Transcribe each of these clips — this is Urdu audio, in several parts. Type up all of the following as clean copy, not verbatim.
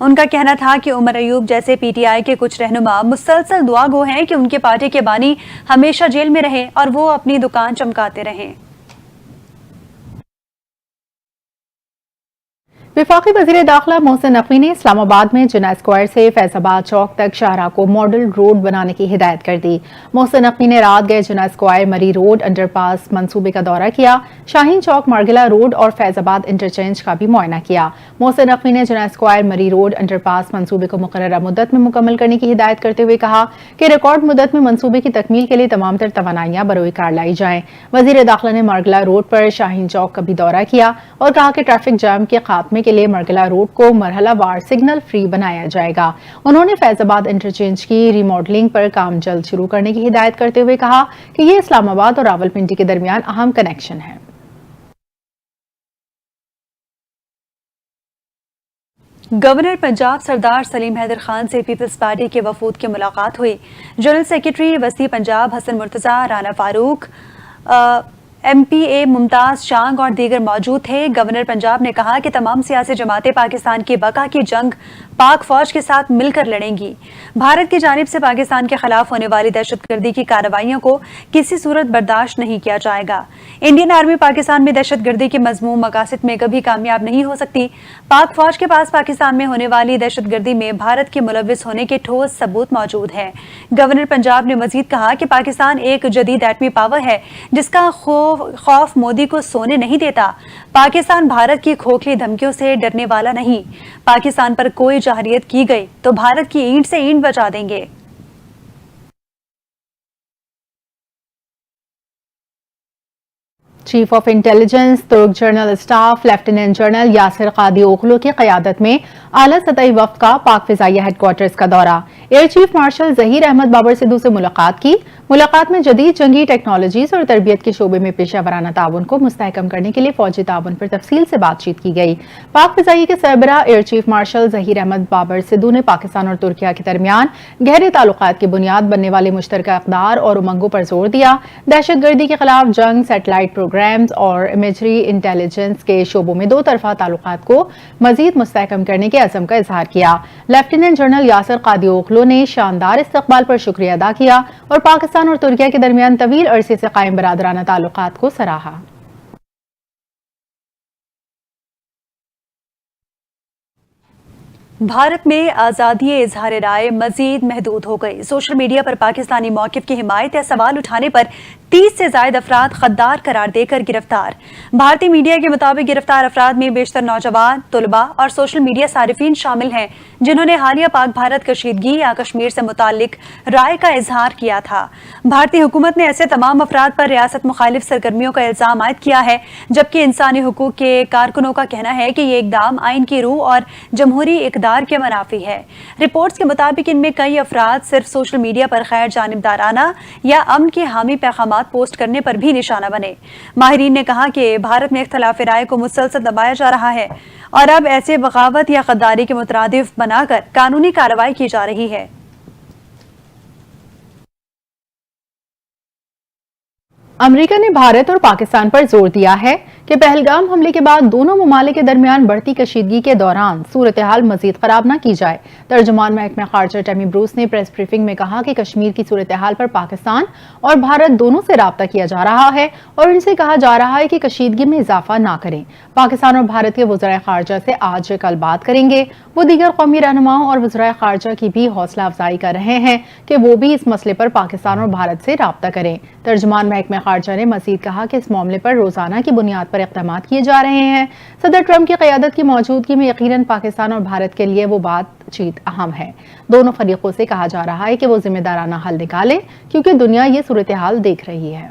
ان کا کہنا تھا کہ عمر ایوب جیسے پی ٹی آئی کے کچھ رہنما مسلسل دعا گو ہیں کہ ان کے پارٹی کے بانی ہمیشہ جیل میں رہیں اور وہ اپنی دکان چمکاتے رہیں۔ وفاقی وزیر داخلہ محسن نقوی نے اسلام آباد میں جناح اسکوائر سے فیض آباد چوک تک شاہراہ کو ماڈل روڈ بنانے کی ہدایت کر دی۔ محسن نقوی نے رات گئے جناح اسکوائر مری روڈ انڈر پاس منصوبے کا دورہ کیا، شاہین چوک مرگلا روڈ اور فیض آباد انٹرچینج کا بھی معائنہ کیا۔ محسن نقوی نے جناح اسکوائر مری روڈ انڈر پاس منصوبے کو مقررہ مدت میں مکمل کرنے کی ہدایت کرتے ہوئے کہا کہ ریکارڈ مدت میں منصوبے کی تکمیل کے لیے تمام تر توانائیاں بروئے کار لائی جائیں۔ وزیر داخلہ نے مرگلا روڈ پر شاہین چوک کا بھی دورہ کیا اور کہا کہ ٹریفک جام کے خاتمے کے لیے مرگلا روڈ کو مرحلہ وار سگنل فری بنایا جائے گا۔ انہوں نے فیض آباد انٹرچینج کی ری ماڈلنگ پر کام جلد شروع کرنے کی ہدایت کرتے ہوئے کہا کہ یہ اسلام آباد اور راولپنڈی کے درمیان اہم کنیکشن ہے۔ گورنر پنجاب سردار سلیم حیدر خان سے پیپلز پارٹی کے وفود کی ملاقات ہوئی۔ جنرل سیکرٹری وسطی پنجاب حسن مرتضی، رانا فاروق، ایم پی اے ممتاز شانگ اور دیگر موجود تھے۔ گورنر پنجاب نے کہا کہ تمام سیاسی جماعتیں پاکستان کی بقا کی جنگ پاک فوج کے ساتھ مل کر لڑیں گی۔ بھارت کی جانب سے پاکستان کے خلاف ہونے والی دہشت گردی کی کارروائیوں کو کسی صورت برداشت نہیں کیا جائے گا۔ انڈین آرمی پاکستان میں دہشت گردی کے مذموم مقاصد میں کبھی کامیاب نہیں ہو سکتی۔ پاک فوج کے پاس پاکستان میں ہونے والی دہشت گردی میں بھارت کے ملوث ہونے کے ٹھوس ثبوت موجود ہیں۔ گورنر پنجاب نے مزید کہا کہ پاکستان ایک جدید ایٹمی پاور ہے جس کا خوف مودی کو سونے نہیں دیتا۔ پاکستان بھارت کی کھوکھلی دھمکیوں سے ڈرنے والا نہیں۔ پاکستان پر کوئی جارحیت کی گئی تو بھارت کی اینٹ سے اینٹ بچا دیں گے۔ چیف آف انٹیلیجنس ترک general staff lieutenant general Yasar Kadioglu کی قیادت میں اعلیٰ سطحی وفد کا پاک فضائیہ ہیڈ کوارٹرز کا دورہ۔ Air chief marshal Zaheer Ahmed Babar Sidhu سے ملاقات کی۔ ملاقات میں جدید جنگی ٹیکنالوجیز اور تربیت کے شعبے میں پیشہ ورانہ تعاون کو مستحکم کرنے کے لیے فوجی تعاون پر تفصیل سے بات چیت کی گئی۔ پاک فضائیہ کے سربراہ air chief marshal Zaheer Ahmed Babar Sidhu نے پاکستان اور ترکیہ کے درمیان گہرے تعلقات کی بنیاد بننے والے مشترکہ اقدار اور امنگوں پر زور دیا۔ دہشت گردی کے خلاف جنگ، سیٹلائٹ پروگرامز اور امیجری انٹیلیجنس کے شعبوں میں دو طرفہ تعلقات کو مزید مستحکم کرنے کے عزم کا اظہار کیا۔ لیفٹیننٹ جنرل یاسر قادی اوغلو نے شاندار استقبال پر شکریہ ادا کیا اور پاکستان اور ترکیہ کے درمیان طویل عرصے سے قائم برادرانہ تعلقات کو سراہا۔ بھارت میں آزادی اظہار رائے مزید محدود ہو گئی۔ سوشل میڈیا پر پاکستانی موقف کی حمایت یا سوال اٹھانے پر 30 سے زائد افراد خدار قرار دے کر گرفتار۔ بھارتی میڈیا کے مطابق گرفتار افراد میں بیشتر نوجوان، طلباء اور سوشل میڈیا صارفین شامل ہیں جنہوں نے حالیہ پاک بھارت کشیدگی یا کشمیر سے متعلق رائے کا اظہار کیا تھا۔ بھارتی حکومت نے ایسے تمام افراد پر ریاست مخالف سرگرمیوں کا الزام عائد کیا ہے، جبکہ انسانی حقوق کے کارکنوں کا کہنا ہے کہ یہ اقدام آئین کی روح اور جمہوری اقدار کے منافی ہے۔ رپورٹس کے مطابق ان میں کئی افراد صرف سوشل میڈیا پر غیر جانبدارانہ یا امن کے حامی پیغامات پوسٹ کرنے پر بھی نشانہ بنے۔ ماہرین نے کہا کہ بھارت میں اختلاف رائے کو مسلسل دبایا جا رہا ہے اور اب ایسے بغاوت یا غداری کے مترادف بنا کر قانونی کارروائی کی جا رہی ہے۔ امریکہ نے بھارت اور پاکستان پر زور دیا ہے کہ پہلگام حملے کے بعد دونوں ممالک کے درمیان بڑھتی کشیدگی کے دوران صورتحال مزید خراب نہ کی جائے۔ ترجمان محکمہ خارجہ ٹیمی بروس نے پریس بریفنگ میں کہا کہ کشمیر کی صورتحال پر پاکستان اور بھارت دونوں سے رابطہ کیا جا رہا ہے اور ان سے کہا جا رہا ہے کہ کشیدگی میں اضافہ نہ کریں۔ پاکستان اور بھارت کے وزرائے خارجہ سے آج کل بات کریں گے۔ وہ دیگر قومی رہنماؤں اور وزرائے خارجہ کی بھی حوصلہ افزائی کر رہے ہیں کہ وہ بھی اس مسئلے پر پاکستان اور بھارت سے رابطہ کریں۔ ترجمان محکمہ خارجہ نے مزید کہا کہ اس معاملے پر روزانہ کی بنیاد پر اقدامات کیے جا رہے ہیں۔ صدر ٹرمپ کی قیادت کی موجودگی میں یقیناً پاکستان اور بھارت کے لیے وہ بات چیت اہم ہے۔ دونوں فریقوں سے کہا جا رہا ہے کہ وہ ذمہ دارانہ حل نکالیں کیونکہ دنیا یہ صورتحال دیکھ رہی ہے۔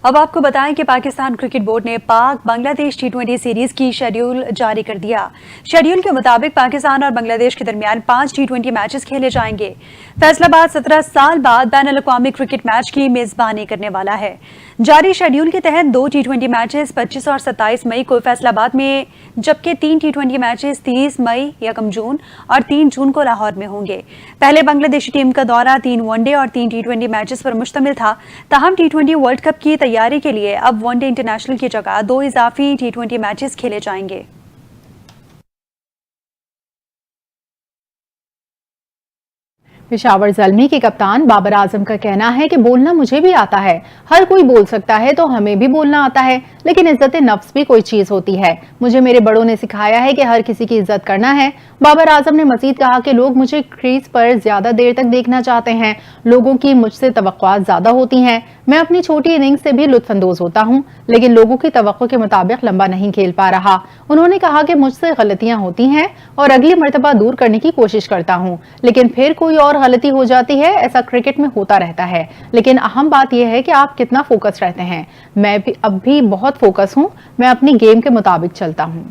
اب آپ کو بتائیں کہ پاکستان کرکٹ بورڈ نے پاک بنگلہ دیش T20 سیریز کی شیڈیول جاری کر دیا۔ شیڈیول کے مطابق پاکستان اور بنگلہ دیش کے درمیان 5 T20 میچز کھیلے جائیں گے۔ فیصل آباد 17 سال بعد بین الاقوامی کرکٹ میچ کی میزبانی کرنے والا ہے۔ جاری شیڈیول کے تحت 2 T20 میچز 25 اور 27 مئی کو فیصل آباد میں، جبکہ 3 T20 میچز 30 مئی، 1 جون اور 3 جون کو لاہور میں ہوں گے۔ پہلے بنگلہ دیشی ٹیم کا دورہ 3 ون ڈے اور 3 T20 میچز پر مشتمل تھا، تاہم T20 ورلڈ کپ کی تیاری تیاری کے لیے اب ون ڈے انٹرنیشنل کی جگہ 2 اضافی T20 میچز کھیلے جائیں گے۔ پشاور زلمی کے کپتان بابر اعظم کا کہنا ہے کہ بولنا مجھے بھی آتا ہے، ہر کوئی بول سکتا ہے تو ہمیں بھی بولنا آتا ہے، لیکن عزت نفس بھی کوئی چیز ہوتی ہے۔ مجھے میرے بڑوں نے سکھایا ہے کہ ہر کسی کی عزت کرنا ہے۔ بابر اعظم نے مزید کہا کہ لوگ مجھے کریز پر زیادہ دیر تک دیکھنا چاہتے ہیں، لوگوں کی مجھ سے توقعات زیادہ ہوتی ہیں۔ میں اپنی چھوٹی اننگز سے بھی لطف اندوز ہوتا ہوں، لیکن لوگوں کی توقع کے مطابق لمبا نہیں کھیل پا رہا۔ انہوں نے کہا کہ مجھ سے غلطیاں ہوتی ہیں اور اگلی مرتبہ دور کرنے کی کوشش کرتا ہوں، لیکن پھر کوئی اور غلطی ہو جاتی ہے۔ ایسا کرکٹ میں ہوتا رہتا ہے، لیکن اہم بات یہ ہے کہ آپ کتنا فوکس رہتے ہیں۔ میں بھی اب بھی بہت فوکس ہوں، میں اپنی گیم کے مطابق چلتا ہوں۔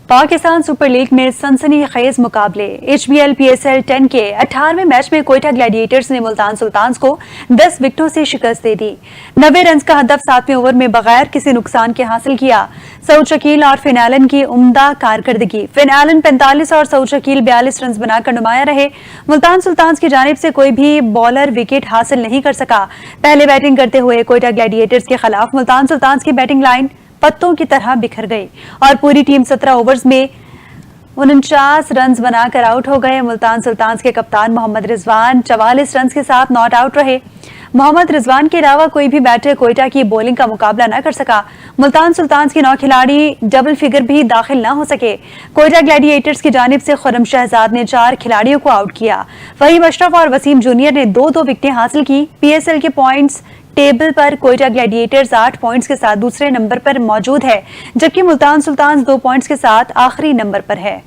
پاکستان سپر لیگ میں سنسنی خیز مقابلے HBL PSL 10 کے 18ویں میچ میں کوئٹہ گلیڈیٹرز نے ملتان سلطانز کو 10 وکٹوں سے شکست دے دی۔ 90 رنز کا ہدف 7ویں اوور میں بغیر کسی نقصان کے حاصل کیا۔ سعود شکیل اور فن ایلن کی عمدہ کارکردگی، فن ایلن 45 اور سعود شکیل 42 رنز بنا کر نمایاں رہے۔ ملتان سلطانز کی جانب سے کوئی بھی بالر وکٹ حاصل نہیں کر سکا۔ پہلے بیٹنگ کرتے ہوئے کوئٹہ گلیڈیٹرز کے خلاف ملتان سلطانز کی بیٹنگ لائن پتوں کی طرح بکھر گئی اور پوری ٹیم 17 اوورز میں 49 رنز بنا کر آؤٹ ہو گئے۔ ملتان سلطانز کے کپتان محمد رضوان 44 رنز کے ساتھ ناٹ آؤٹ رہے۔ محمد رضوان کے علاوہ کوئی بھی بیٹر کوئٹہ کی بولنگ کا مقابلہ نہ کر سکا۔ ملتان سلطانز کے 9 کھلاڑی ڈبل فگر بھی داخل نہ ہو سکے۔ کوئٹہ گلیڈیٹرز کی جانب سے خرم شہزاد نے 4 کھلاڑیوں کو آؤٹ کیا۔ وحیم اشرف اور وسیم جونیئر نے 2 وکٹیں حاصل کی۔ PSL کے پوائنٹس ٹیبل پر کوئٹہ گلیڈیٹرز 8 پوائنٹس کے ساتھ دوسرے نمبر پر موجود ہے، جبکہ ملتان سلطانز 2 پوائنٹس کے ساتھ آخری نمبر پر ہے۔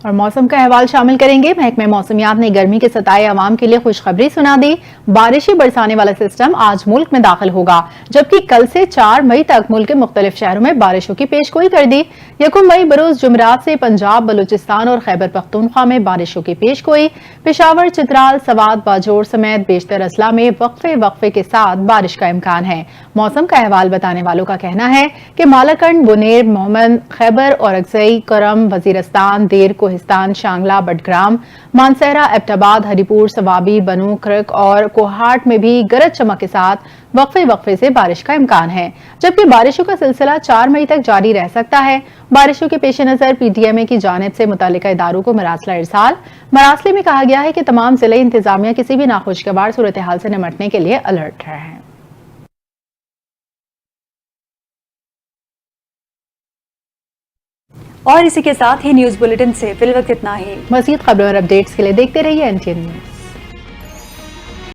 اور موسم کا احوال شامل کریں گے۔ محکمہ موسمیات نے گرمی کے ستائے عوام کے لیے خوشخبری سنا دی۔ بارشیں برسانے والا سسٹم آج ملک میں داخل ہوگا، جبکہ کل سے 4 مئی تک ملک کے مختلف شہروں میں بارشوں کی پیشگوئی کر دی۔ 1 مئی بروز جمعرات سے پنجاب، بلوچستان اور خیبر پختونخوا میں بارشوں کی پیشگوئی۔ پشاور، چترال، سوات، باجوڑ سمیت بیشتر اضلاع میں وقفے کے ساتھ بارش کا امکان ہے۔ موسم کا احوال بتانے والوں کا کہنا ہے کہ مالاکنڈ، بنیر، مومن، خیبر اورکزئی، کرم، وزیرستان، دیر، کوہستان، شانگلہ، بٹگرام، مانسہرہ، ایبٹ آباد، ہری پور، سوابی، بنوں، کرک اور کوہاٹ میں بھی گرج چمک کے ساتھ وقفے سے بارش کا امکان ہے، جبکہ بارشوں کا سلسلہ 4 مئی تک جاری رہ سکتا ہے۔ بارشوں کے پیش نظر PTMA کی جانب سے متعلقہ اداروں کو مراسلہ ارسال۔ مراسلے میں کہا گیا ہے کہ تمام ضلعی انتظامیہ کسی بھی ناخوشگوار صورتحال سے نمٹنے کے لیے الرٹ رہیں۔ اور اسی کے ساتھ ہی نیوز بلیٹن سے فی الوقت اتنا ہی۔ مزید خبروں اور اپڈیٹس کے لیے دیکھتے رہیے NTN نیوز۔